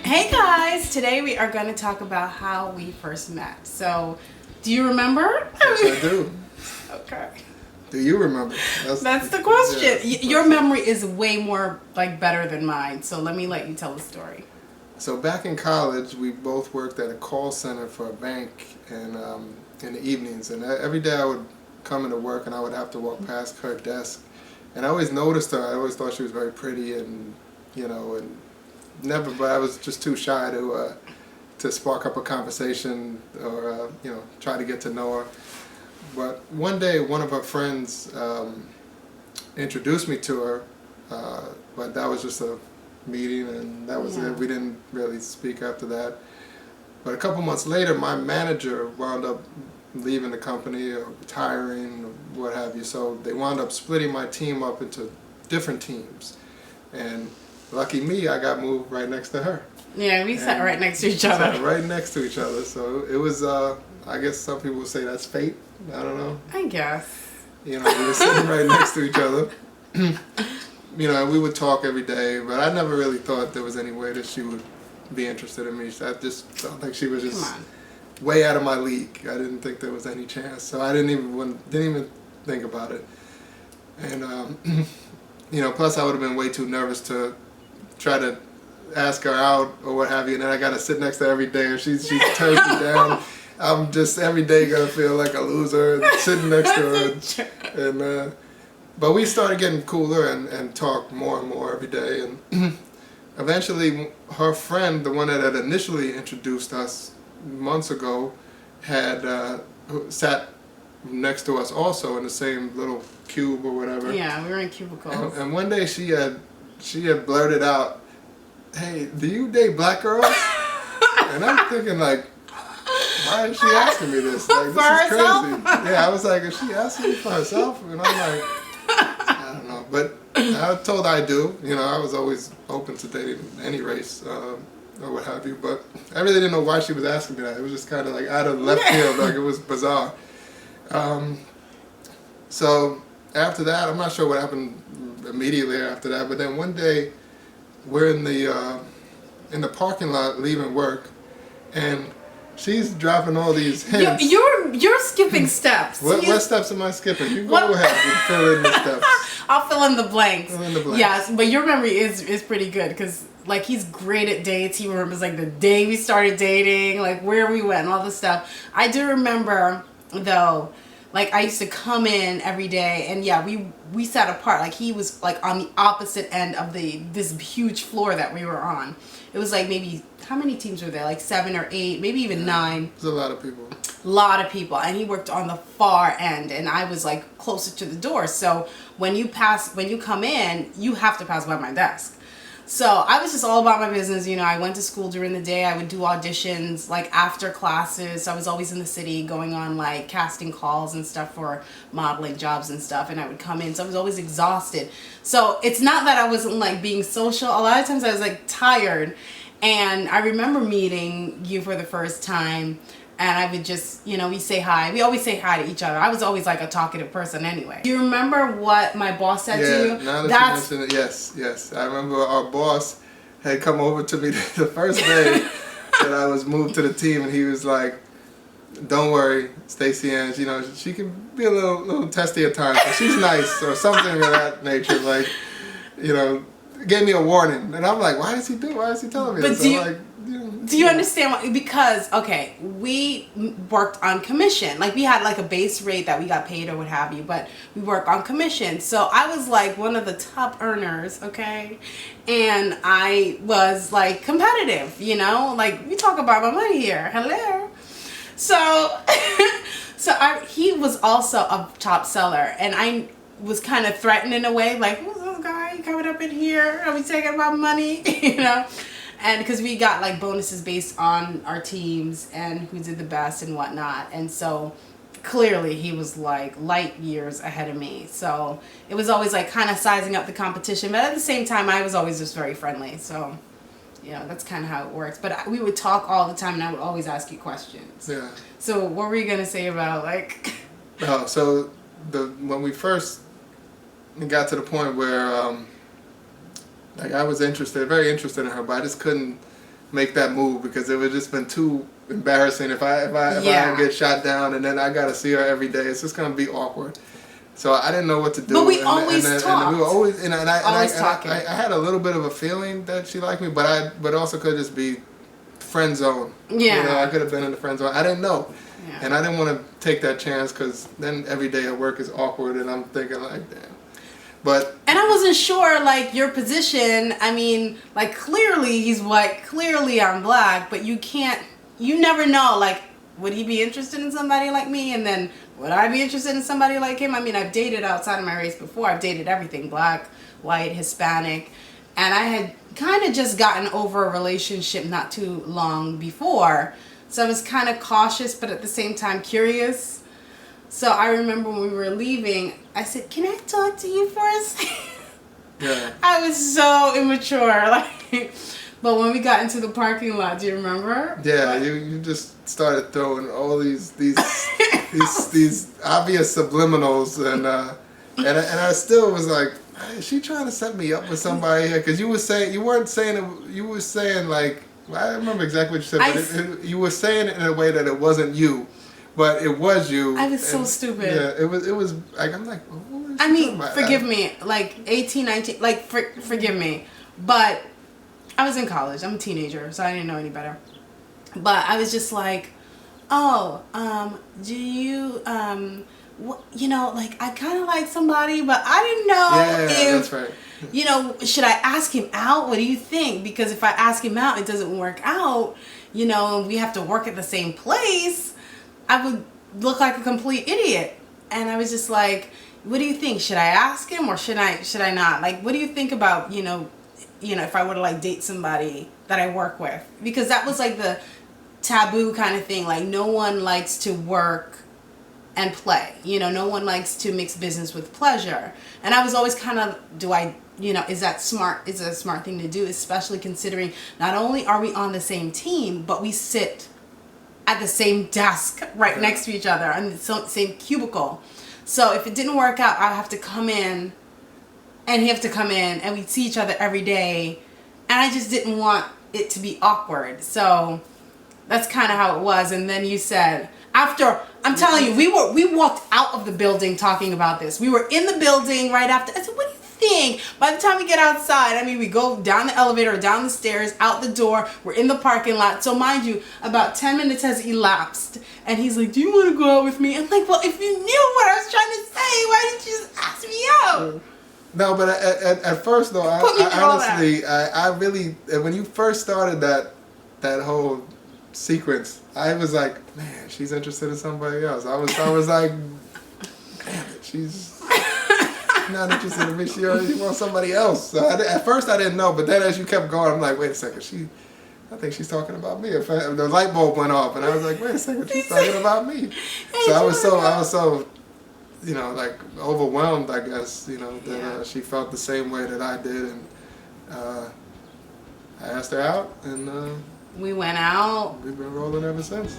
Hey guys, today we are going to talk about how we first met. So, do you remember? Yes, I do. Okay. Do you remember? That's the question. Yeah, Your memory is way more better than mine. So let you tell the story. So back in college, we both worked at a call center for a bank, and in the evenings. And every day I would come into work, and I would have to walk past her desk. And I always noticed her. I always thought she was very pretty, and and never. But I was just too shy to spark up a conversation or try to get to know her. But one day, one of her friends introduced me to her, but that was just a meeting, and that was it. We didn't really speak after that. But a couple months later, my manager wound up leaving the company or retiring or what have you. So they wound up splitting my team up into different teams. And lucky me, I got moved right next to her. Yeah, we sat right next to each other. Sat right next to each other. So it was, I guess some people would say that's fate. I don't know. I guess. We were sitting right next to each other. We would talk every day, but I never really thought there was any way that she would be interested in me. I just felt like she was just way out of my league. I didn't think there was any chance, so I didn't even think about it. And plus I would have been way too nervous to try to ask her out or what have you. And then I got to sit next to her every day, and she turns me down. I'm just every day gonna feel like a loser sitting next to her. And but we started getting cooler and talked more and more every day. And eventually, her friend, the one that had initially introduced us months ago, had sat next to us also in the same little cube or whatever. Yeah, we were in cubicles. And one day she had blurted out, "Hey, do you date black girls?" And I'm thinking like, why is she asking me this? Like, this is crazy. Yeah, I was like, is she asking me for herself? And I'm like, I don't know. But I told I do. I was always open to dating any race or what have you. But I really didn't know why she was asking me that. It was just kind of like out of left field. Like, it was bizarre. So after that, I'm not sure what happened immediately after that. But then one day, we're in the parking lot leaving work, and she's dropping all these hints. You're skipping steps. What steps am I skipping? You go ahead and fill in the steps. I'll fill in the blanks. Fill in the blanks. Yes, but your memory is pretty good because he's great at dates. He remembers the day we started dating, where we went, and all this stuff. I do remember though. I used to come in every day, and we sat apart. He was on the opposite end of this huge floor that we were on. It was maybe, how many teams were there? 7 or 8, maybe even 9. There's a lot of people. A lot of people, and he worked on the far end, and I was closer to the door. So when you come in, you have to pass by my desk. So I was just all about my business. I went to school during the day. I would do auditions after classes. I was always in the city going on casting calls and stuff for modeling jobs and stuff. And I would come in. So I was always exhausted. So it's not that I wasn't being social. A lot of times I was tired. And I remember meeting you for the first time. And I would just, we say hi. We always say hi to each other. I was always a talkative person anyway. Do you remember what my boss said to you? Now that you mention it, yes. I remember our boss had come over to me the first day that I was moved to the team, and he was like, "Don't worry, Stacy-Ann, she can be a little testy at times, but she's nice," or something of that nature. Gave me a warning. And I'm like, why is he telling me but this? Do you understand why? Because, we worked on commission. We had a base rate that we got paid or what have you, but we work on commission. So I was one of the top earners, okay? And I was competitive, we talk about my money here. Hello. So, he was also a top seller, and I was kind of threatened in a way, who's this guy coming up in here? Are we taking my money? And because we got bonuses based on our teams and who did the best and whatnot. And so clearly he was light years ahead of me. So it was always kind of sizing up the competition. But at the same time, I was always just very friendly. So, that's kind of how it works. But we would talk all the time, and I would always ask you questions. Yeah. So what were you going to say about So when we first got to the point where I was very interested in her, but I just couldn't make that move because it would just been too embarrassing if I get shot down and then I gotta see her every day. It's just gonna be awkward. So I didn't know what to do. But we always talked. And we were always, I had a little bit of a feeling that she liked me, but also could just be friend zone. Yeah. You know, I could have been in the friend zone. I didn't know. Yeah. And I didn't want to take that chance because then every day at work is awkward and I'm thinking like, damn. But and I wasn't sure, like, your position. I mean, like, clearly he's white, clearly I'm black, but you never know, like, would he be interested in somebody like me? And then would I be interested in somebody like him? I mean, I've dated outside of my race before. I've dated everything, black, white, Hispanic. And I had kind of just gotten over a relationship not too long before. So I was kind of cautious, but at the same time curious. So I remember when we were leaving, I said, "Can I talk to you for a second?" yeah. I was so immature. Like, but when we got into the parking lot, do you remember? Yeah, you just started throwing all these these obvious subliminals and I still was like, is she trying to set me up with somebody here? Because you were saying like, well, I remember exactly what you said, but you were saying it in a way that it wasn't you, but it was you. I was so stupid. Yeah, it was like, I'm like, well, what is she I mean, talking about? forgive me, like 18, 19, like forgive me, but I was in college. I'm a teenager, so I didn't know any better. But I was just like, oh, do you, you know, like, I kind of like somebody, but I didn't know if, that's right. You know, should I ask him out? What do you think? Because if I ask him out, it doesn't work out, you know, and we have to work at the same place, I would look like a complete idiot. And I was just like, what do you think? Should I ask him or should I not? Like, what do you think about, you know, if I were to like date somebody that I work with? Because that was like the taboo kind of thing. Like, no one likes to work and play. You know, no one likes to mix business with pleasure. And I was always kind of, is that smart? Is it a smart thing to do? Especially considering not only are we on the same team, but we sit at the same desk right next to each other on the same cubicle. So if it didn't work out, I'd have to come in and he have to come in and we'd see each other every day. And I just didn't want it to be awkward. So that's kind of how it was. And then you said, after, I'm telling you, we walked out of the building talking about this. We were in the building right after. I said, what do you think? By the time we get outside, I mean, we go down the elevator, down the stairs, out the door. We're in the parking lot. So mind you, about 10 minutes has elapsed. And he's like, do you want to go out with me? I'm like, well, if you knew what I was trying to say, why didn't you just ask me out? No, but at first though, I honestly, I really, when you first started that whole sequence, I was like, man, she's interested in somebody else. I was like, damn it, she's not interested in me. She wants somebody else. So at first I didn't know, but then as you kept going, I'm like, wait a second, I think she's talking about me. The light bulb went off, and I was like, wait a second, she's talking about me. So I was so, you know, like overwhelmed, I guess, you know, that she felt the same way that I did, and I asked her out, and we went out. We've been rolling ever since.